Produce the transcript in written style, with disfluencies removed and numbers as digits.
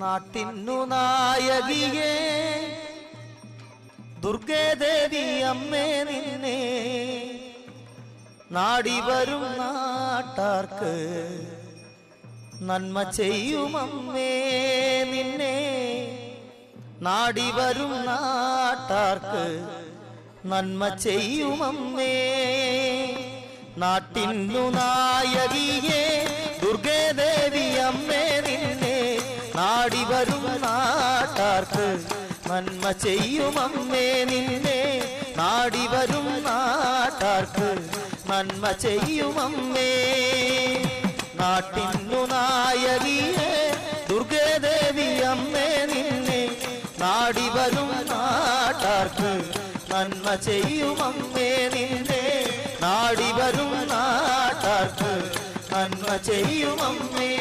നാട്ടിന്നു നായകിയേ ദുർഗേ ദേവി അമ്മേ നിന്നെ നാടി വരും നാട്ടാർക്ക് നന്മ ചെയ്യുമമ്മേ നിന്നെ നാടി വരും നാട്ടാർക്ക് നന്മ ചെയ്യുമമ്മേ നാട്ടിന്നു നായകിയേ ദുർഗേ ദേവി അമ്മേ നിന്നെ നാടി വരും നാട്ടാർക്ക് നന്മ ചെയ്യുമമ്മേ നിന്നെ നാടി വരും നാട്ടാർക്ക് നന്മ ചെയ്യുമമ്മേ നാട്ടിന്നു നായകിയേ ദുർഗേ ദേവി അമ്മേ നിന്നെ നാടി വരും നാട്ടാർക്ക് നന്മ ചെയ്യുമമ്മേ നിന്നെ നാടി വരും നാട്ടാർക്ക് നന്മ ചെയ്യുമമ്മേ